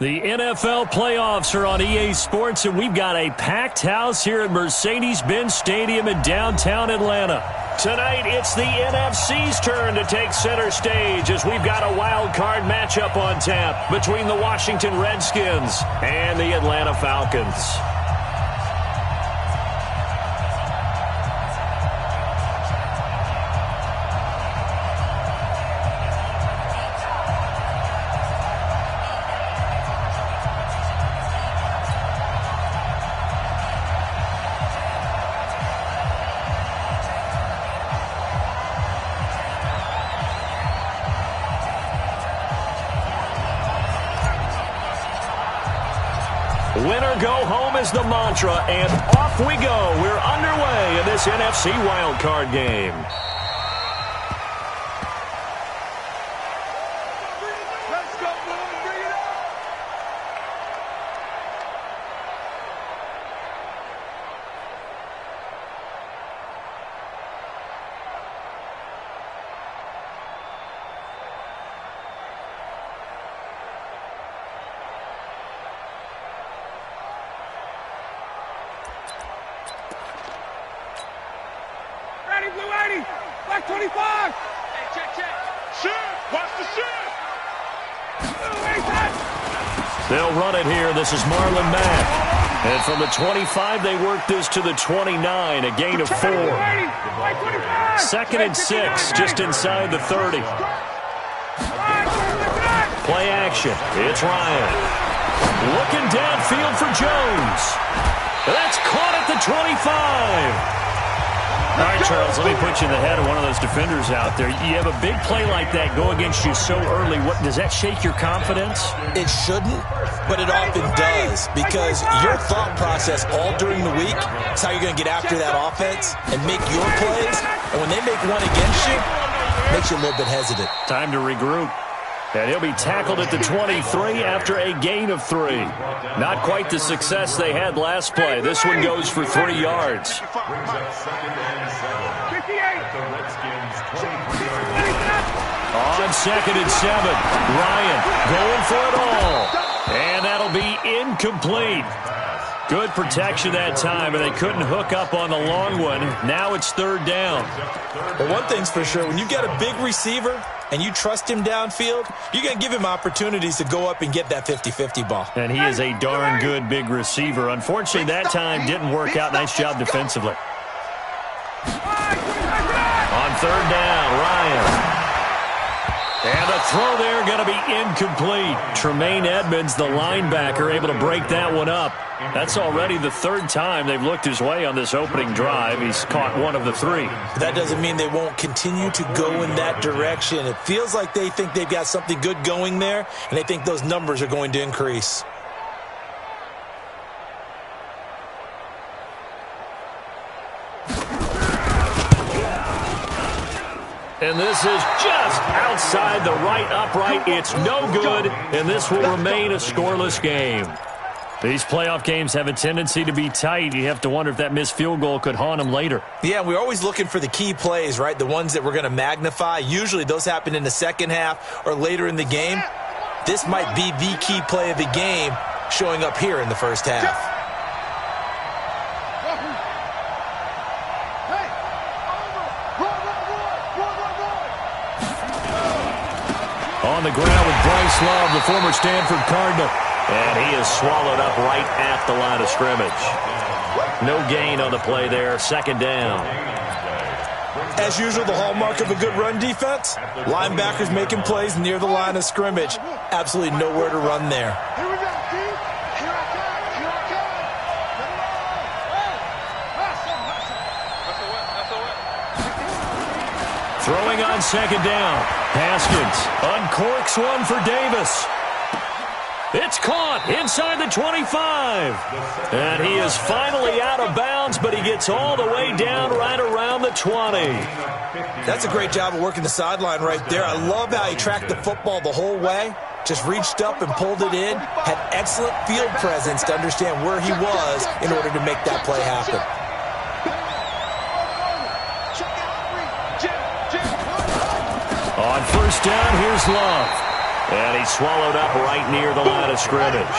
The NFL playoffs are on EA Sports, and we've got a packed house here at Mercedes-Benz Stadium in downtown Atlanta. Tonight, it's the NFC's turn to take center stage as we've got a wild card matchup on tap between the Washington Redskins and the Atlanta Falcons. Winner go home is the mantra, and off we go. We're underway in this NFC wildcard game. Let's go, boys. Bring it up. Ready, blue 80. Black 25. Hey, check. Shift. Watch the shift. They'll run it here. This is Marlon Mack. And from the 25, they work this to the 29, a gain of 4. Second and 6, just inside the 30. Play action. It's Ryan. Looking downfield for Jones. That's caught at the 25. All right, Charles, let me put you in the head of one of those defenders out there. You have a big play like that go against you so early. What does that shake your confidence? It shouldn't, but it often does, because your thought process all during the week is how you're going to get after that offense and make your plays. And when they make one against you, it makes you a little bit hesitant. Time to regroup. And he'll be tackled at the 23 after a gain of 3. Not quite the success they had last play. This one goes for 3 yards. On 2nd and 7, Ryan going for it all. And that'll be incomplete. Good protection that time, and they couldn't hook up on the long one. Now it's 3rd down. Well, one thing's for sure, when you got a big receiver and you trust him downfield, you're going to give him opportunities to go up and get that 50-50 ball. And he is a darn good big receiver. Unfortunately, that time didn't work out. Nice job defensively. On 3rd down, Ryan. And the throw there going to be incomplete. Tremaine Edmonds, the linebacker, able to break that one up. That's already the 3rd time they've looked his way on this opening drive. He's caught one of the 3. That doesn't mean they won't continue to go in that direction. It feels like they think they've got something good going there, and they think those numbers are going to increase. And this is just outside the right upright. It's no good, and this will remain a scoreless game. These playoff games have a tendency to be tight. You have to wonder if that missed field goal could haunt them later. Yeah, we're always looking for the key plays, right? The ones that we're going to magnify. Usually those happen in the second half or later in the game. This might be the key play of the game showing up here in the first half. On the ground with Bryce Love, the former Stanford Cardinal. And he is swallowed up right at the line of scrimmage. No gain on the play there. 2nd down. As usual, the hallmark of a good run defense, linebackers making plays near the line of scrimmage. Absolutely nowhere to run there. Throwing on 2nd down. Haskins uncorks one for Davis. It's caught inside the 25. And he is finally out of bounds, but he gets all the way down right around the 20. That's a great job of working the sideline right there. I love how he tracked the football the whole way. Just reached up and pulled it in. Had excellent field presence to understand where he was in order to make that play happen. On 1st down, here's Love. And he's swallowed up right near the line of scrimmage.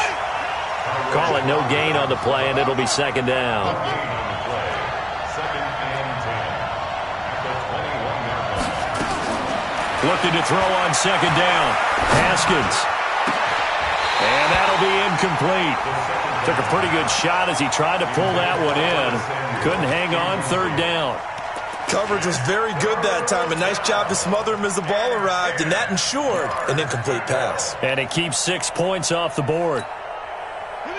Call it no gain on the play, and it'll be second down. Looking to throw on second down. Haskins. And that'll be incomplete. Took a pretty good shot as he tried to pull that one in. Couldn't hang on, third down. Coverage was very good that time. A nice job to smother him as the ball arrived, and that ensured an incomplete pass. And it keeps 6 points off the board.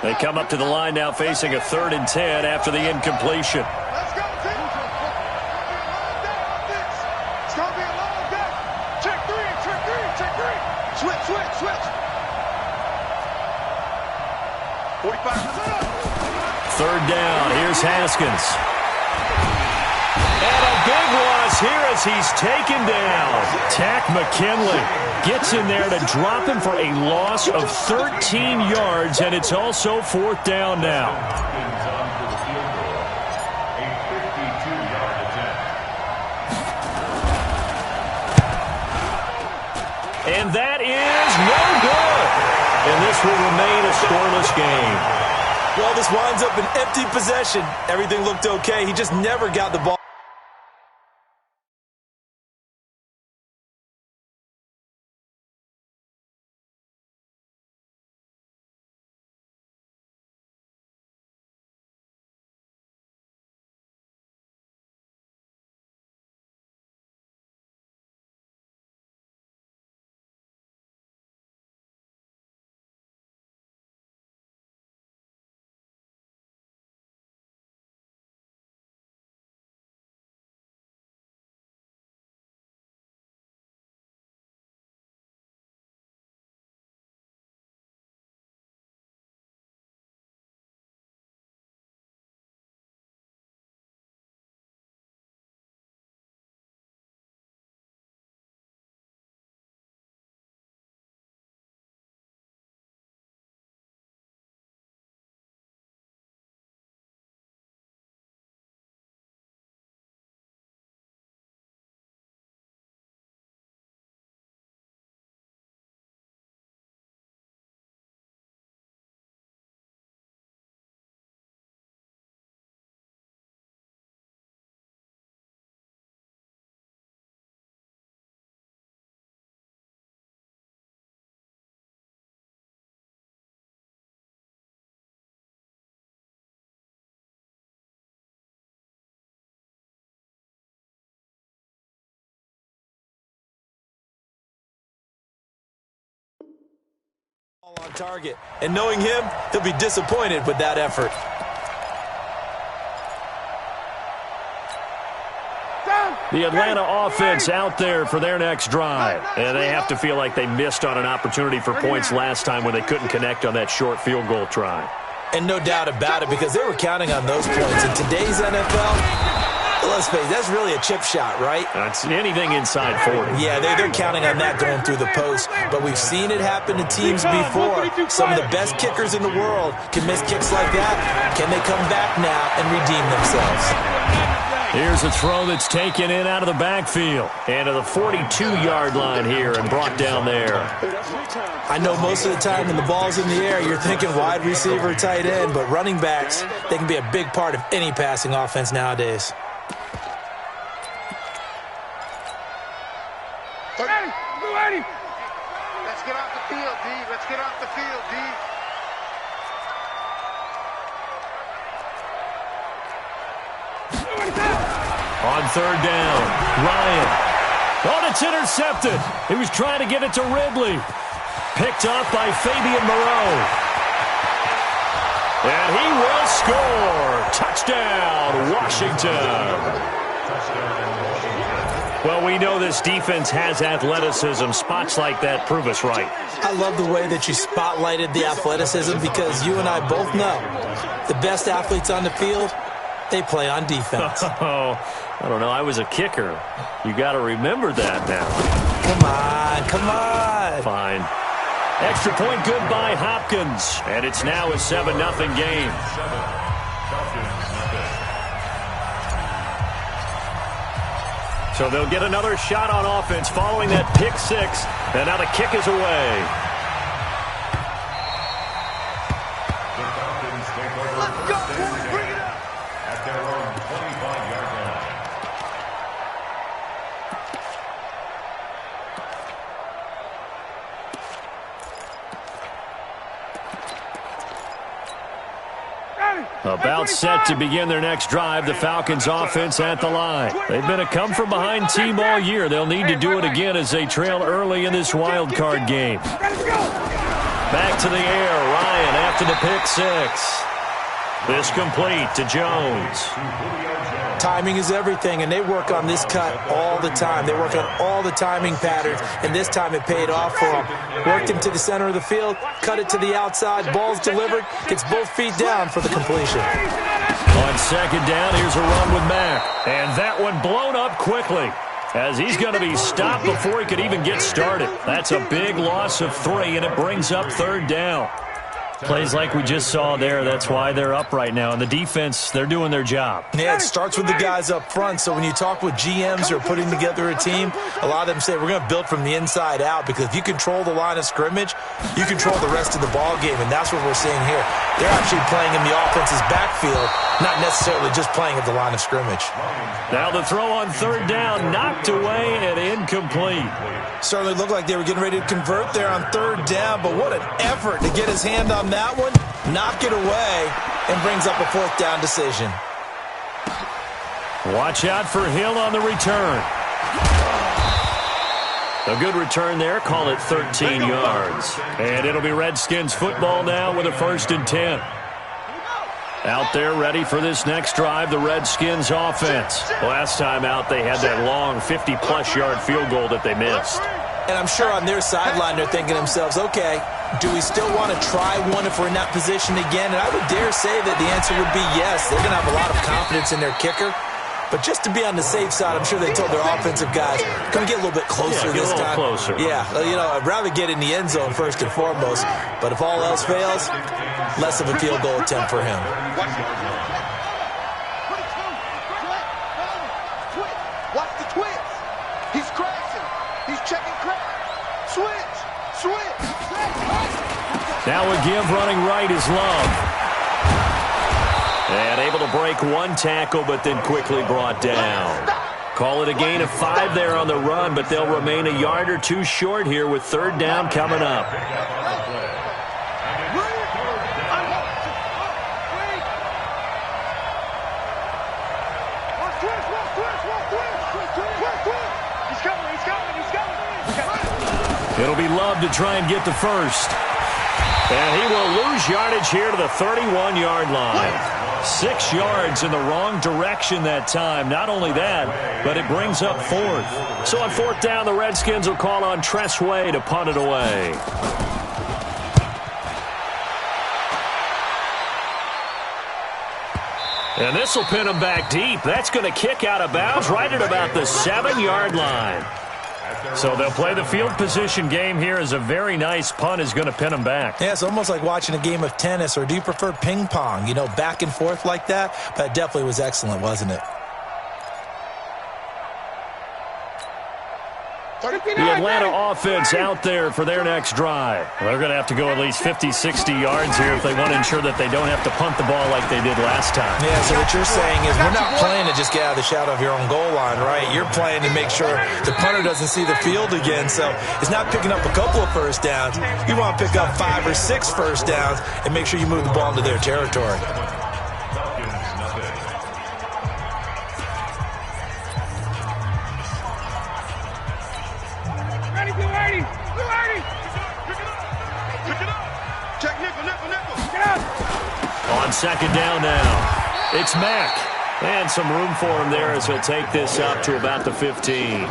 They come up to the line now facing a 3rd and 10 after the incompletion. Let's go, team. It's going to be a long day. Check three. Switch. 45. 3rd down. Here's Haskins. And a big loss here as he's taken down. Tack McKinley gets in there to drop him for a loss of 13 yards, and it's also 4th down now. And that is no good. And this will remain a scoreless game. Well, this winds up an empty possession. Everything looked okay. He just never got the ball. On target, and knowing him, he'll be disappointed with that effort. The Atlanta offense out there for their next drive, and they have to feel like they missed on an opportunity for points last time when they couldn't connect on that short field goal try. And no doubt about it, because they were counting on those points. In today's NFL, let's face it, that's really a chip shot, right? That's anything inside 40. Yeah, they're counting on that going through the post. But we've seen it happen to teams before. Some of the best kickers in the world can miss kicks like that. Can they come back now and redeem themselves? Here's a throw that's taken in out of the backfield. And to the 42-yard line here and brought down there. I know most of the time when the ball's in the air, you're thinking wide receiver, tight end. But running backs, they can be a big part of any passing offense nowadays. Let's get off the field, D. Let's get off the field, D. On 3rd down, Ryan. Oh, it's intercepted. He was trying to get it to Ridley. Picked up by Fabian Moreau. And he will score. Touchdown, Washington. Well, we know this defense has athleticism. Spots like that prove us right. I love the way that you spotlighted the athleticism because you and I both know the best athletes on the field, they play on defense. Oh, I don't know. I was a kicker. You got to remember that now. Come on. Fine. Extra point good by Hopkins. And it's now a 7-0 game. So they'll get another shot on offense following that pick six. And now the kick is away. Let's go, boys. Bring it up. At their own 25-yard line. About set to begin their next drive, the Falcons offense at the line. They've been a come-from-behind team all year. They'll need to do it again as they trail early in this wild card game. Back to the air, Ryan after the pick six. This complete to Jones. Timing is everything, and they work on this cut all the time. They work on all the timing patterns, and this time it paid off for them. Worked him to the center of the field, cut it to the outside, ball's delivered, gets both feet down for the completion. On second down, here's a run with Mack. And that one blown up quickly, as he's going to be stopped before he could even get started. That's a big loss of 3, and it brings up third down. Plays like we just saw there, that's why they're up right now. And the defense, they're doing their job. Yeah, it starts with the guys up front. So when you talk with GMs who are putting together a team, a lot of them say we're going to build from the inside out, because if you control the line of scrimmage, you control the rest of the ball game, and that's what we're seeing here. They're actually playing in the offense's backfield, not necessarily just playing at the line of scrimmage. Now the throw on third down, knocked away and incomplete. Certainly looked like they were getting ready to convert there on third down, but what an effort to get his hand on that one, knock it away, and brings up a fourth down decision. Watch out for Hill on the return. A good return there, call it 13 yards. And it'll be Redskins football now with a 1st and 10. Out there ready for this next drive, the Redskins offense. Last time out, they had that long 50-plus yard field goal that they missed. And I'm sure on their sideline, they're thinking to themselves, okay, do we still want to try one if we're in that position again? And I would dare say that the answer would be yes. They're going to have a lot of confidence in their kicker. But just to be on the safe side, I'm sure they told their offensive guys, can we get a little bit closer this time? Closer. Yeah, you know, I'd rather get in the end zone first and foremost. But if all else fails, less of a field goal attempt for him. Watch the twist. He's crashing. He's checking crash. Switch. Now a give running right is Love. And able to break one tackle, but then quickly brought down. Call it a gain of 5 there on the run, but they'll remain a yard or 2 short here with third down coming up. It'll be Love to try and get the first. And he will lose yardage here to the 31-yard line. 6 yards in the wrong direction that time. Not only that, but it brings up 4th. So on 4th down, the Redskins will call on Tressway to punt it away. And this will pin him back deep. That's going to kick out of bounds right at about the 7-yard line. So they'll play the field position game here as a very nice punt is going to pin them back. Yeah, it's almost like watching a game of tennis, or do you prefer ping pong? You know, back and forth like that? That definitely was excellent, wasn't it? The Atlanta offense out there for their next drive. They're going to have to go at least 50, 60 yards here if they want to ensure that they don't have to punt the ball like they did last time. Yeah, so what you're saying is we're not playing to just get out of the shadow of your own goal line, right? You're playing to make sure the punter doesn't see the field again. So it's not picking up a couple of first downs. You want to pick up 5 or 6 first downs and make sure you move the ball into their territory. On second down now, it's Mack. And some room for him there as he'll take this up to about the 15.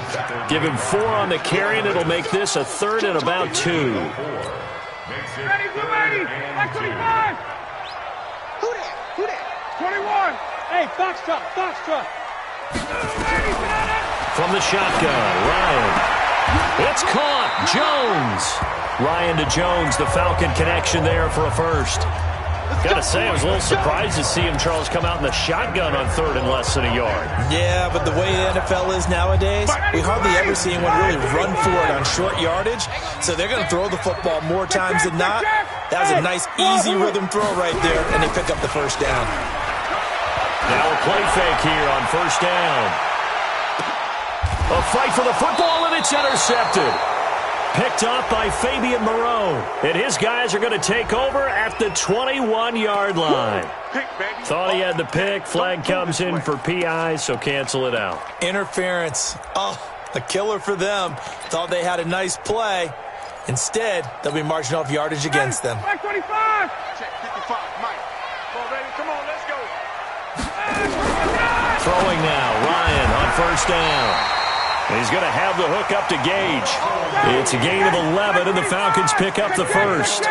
Give him 4 on the carry, and it'll make this a 3rd and about 2. Ready, blue 80, back 25. Who that? 21. Hey, Foxtrot. From the shotgun, Ryan. It's caught. Jones. Ryan to Jones, the Falcon connection there for a first. Gotta say, I was a little surprised to see him, Charles, come out in the shotgun on third and less than a yard. Yeah, but the way the NFL is nowadays, we hardly ever see anyone really run for it on short yardage. So they're going to throw the football more times than not. That was a nice, easy rhythm throw right there, and they pick up the first down. Now a play fake here on first down. A fight for the football, and it's intercepted. Picked up by Fabian Moreau. And his guys are going to take over at the 21-yard line. Thought he had the pick. Flag comes in for PI, so cancel it out. Interference. Oh, a killer for them. Thought they had a nice play. Instead, they'll be marching off yardage against them. Back 25. Check 55, Mike. Come on, baby. Come on, let's go. Throwing now, Ryan on first down. He's going to have the hook up to Gage. It's a gain of 11, and the Falcons pick up the first.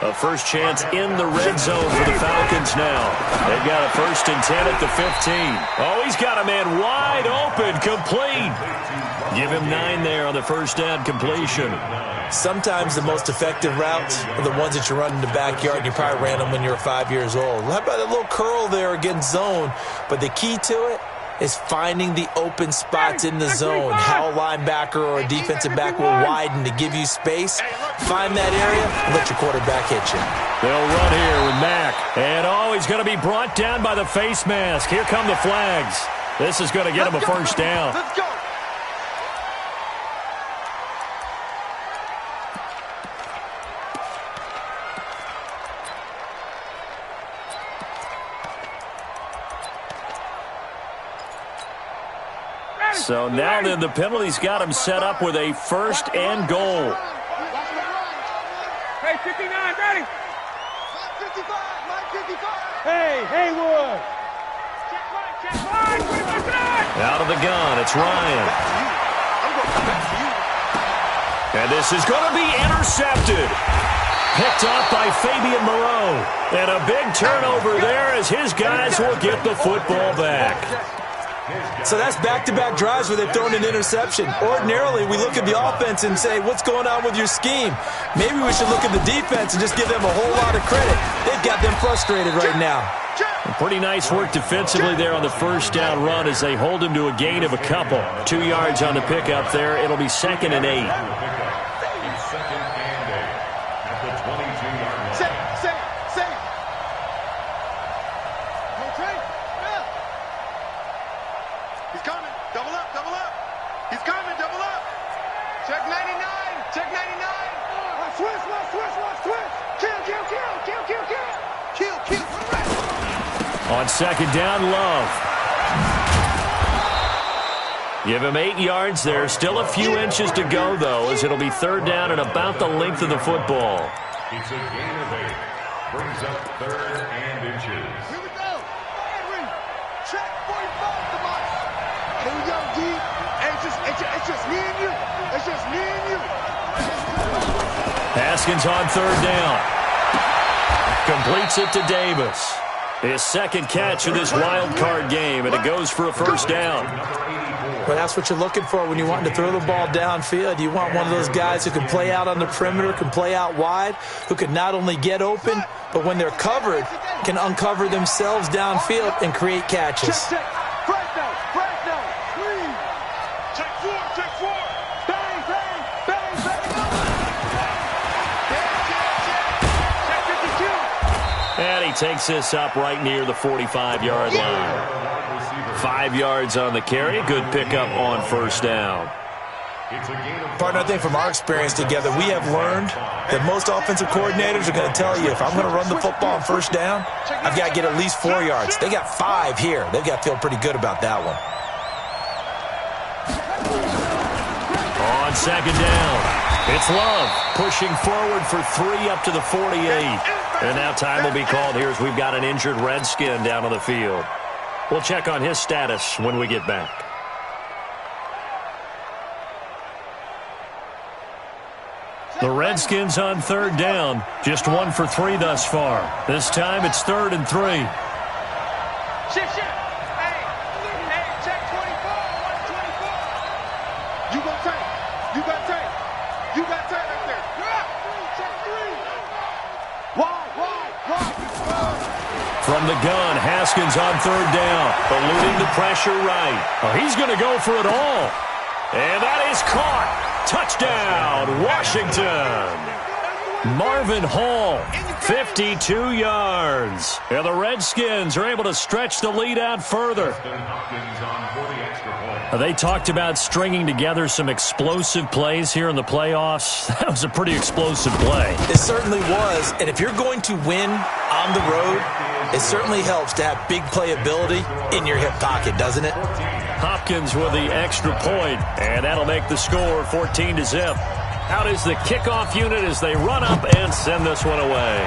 A first chance in the red zone for the Falcons now. They've got a 1st and 10 at the 15. Oh, he's got a man wide open, complete. Give him 9 there on the first down completion. Sometimes the most effective routes are the ones that you run in the backyard, and you probably ran them when you were 5 years old. How about a little curl there against zone? But the key to it is finding the open spots in the zone. How a linebacker or a defensive back will widen to give you space. Find that area and let your quarterback hit you. They'll run here with Mack. And, oh, he's going to be brought down by the face mask. Here come the flags. This is going to get him a first down. Let's go. So now then the penalty's got him set up with a 1st and goal. Hey, 59, ready? 55, Mike 55. Hey, Haywood. Check line. Out of the gun, it's Ryan. And this is going to be intercepted. Picked up by Fabian Moreau. And a big turnover there as his guys will get the football back. So that's back-to-back drives where they've thrown an interception. Ordinarily, we look at the offense and say, what's going on with your scheme? Maybe we should look at the defense and just give them a whole lot of credit. They've got them frustrated right now. Pretty nice work defensively there on the first down run as they hold him to a gain of a couple. 2 yards on the pickup there. It'll be 2nd and 8. On 2nd down, Love. Give him 8 yards there. Still a few inches to go, though, as it'll be 3rd down and about the length of the football. It's a gain of 8. Brings up 3rd and inches. Here we go. Henry. Check 45 to Mike. Here we go, D. It's just me and you. It's just me and you. Haskins on 3rd down. Completes it to Davis. His 2nd catch of this wild card game, and it goes for a 1st down. Well, that's what you're looking for when you want to throw the ball downfield. You want one of those guys who can play out on the perimeter, can play out wide, who can not only get open, but when they're covered, can uncover themselves downfield and create catches. Check. Breakdown. Please. Check 4. Bang. Check 52. And he takes this up right near the 45-yard line. 5 yards on the carry. Good pickup on 1st down. Partner, I think from our experience together, we have learned that most offensive coordinators are going to tell you, if I'm going to run the football on 1st down, I've got to get at least 4 yards. They got 5 here. They've got to feel pretty good about that one. On 2nd down, it's Love pushing forward for 3 up to the 48. And now time will be called here as we've got an injured Redskin down on the field. We'll check on his status when we get back. The Redskins on 3rd down. Just 1 for 3 thus far. This time it's 3rd and 3. Shit. Hey, check 24. 124. You got tight. You got tight right there. Check 3. Wide. From the gun, Haskins on third down. Eluding the pressure right. Oh, he's going to go for it all. And that is caught. Touchdown, Washington. Marvin Hall, 52 yards. And the Redskins are able to stretch the lead out further. They talked about stringing together some explosive plays here in the playoffs. That was a pretty explosive play. It certainly was. And if you're going to win on the road, it certainly helps to have big playability in your hip pocket, doesn't it? Hopkins with the extra point, and that'll make the score 14-0. Out is the kickoff unit as they run up and send this one away.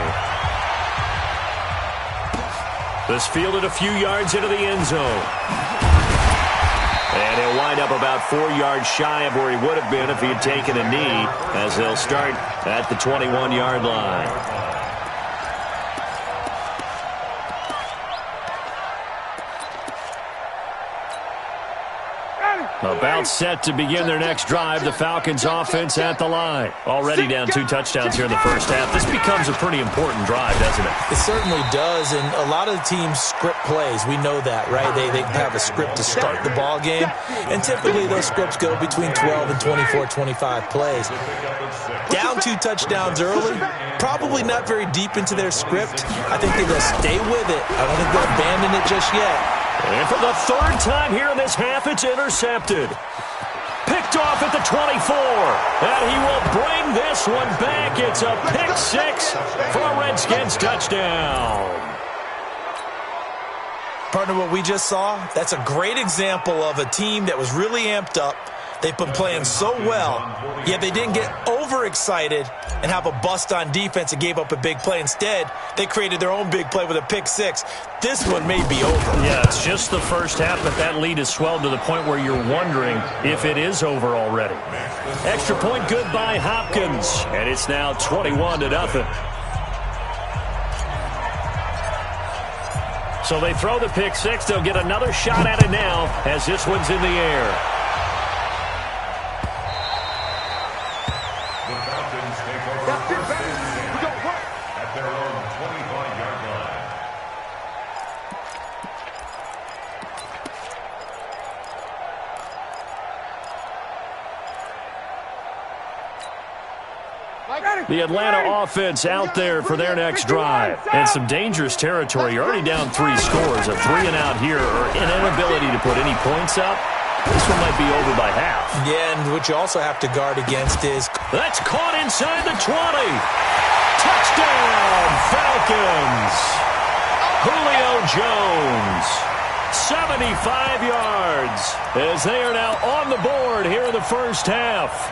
This fielded a few yards into the end zone. And he'll wind up about 4 yards shy of where he would have been if he had taken a knee, as they'll start at the 21-yard line. About set to begin their next drive, the Falcons offense at the line. Already down 2 touchdowns here in the first half. This becomes a pretty important drive, doesn't it? It certainly does, and a lot of the teams script plays. We know that, right? They have a script to start the ball game, and typically those scripts go between 12 and 24, 25 plays. Down 2 touchdowns early, probably not very deep into their script. I think they'll stay with it. I don't think they'll abandon it just yet. And for the 3rd time here in this half, it's intercepted. Picked off at the 24. And he will bring this one back. It's a pick 6 for a Redskins touchdown. Partner, what we just saw, that's a great example of a team that was really amped up. They've been playing so well, yet they didn't get overexcited and have a bust on defense and gave up a big play. Instead, they created their own big play with a pick 6. This one may be over. Yeah, it's just the first half, but that lead has swelled to the point where you're wondering if it is over already. Extra point good by Hopkins, and it's now 21-0. So they throw the pick 6. They'll get another shot at it now as this one's in the air. The Atlanta offense out there for their next drive. And some dangerous territory. You're already down 3 scores. A 3-and-out here, or an inability to put any points up. This one might be over by half. Yeah, and what you also have to guard against is... That's caught inside the 20. Touchdown, Falcons. Julio Jones. 75 yards as they are now on the board here in the first half.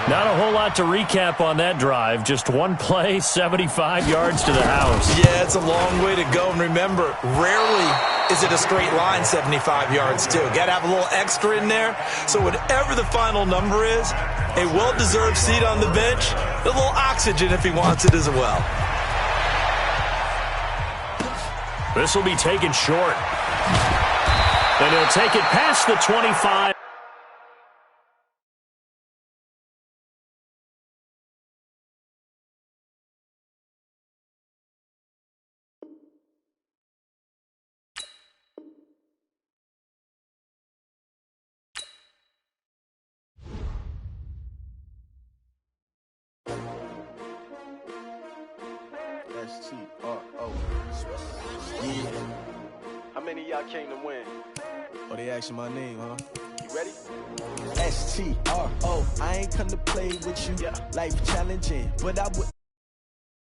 Not a whole lot to recap on that drive. Just one play, 75 yards to the house. Yeah, it's a long way to go. And remember, rarely is it a straight line 75 yards, too. Got to have a little extra in there. So whatever the final number is, a well-deserved seat on the bench, a little oxygen if he wants it as well. This will be taken short. And he'll take it past the 25. Yeah. How many of y'all came to win? Oh, they asking my name, huh? You ready? STRO. I ain't come to play with you. Yeah. Life challenging, but I would.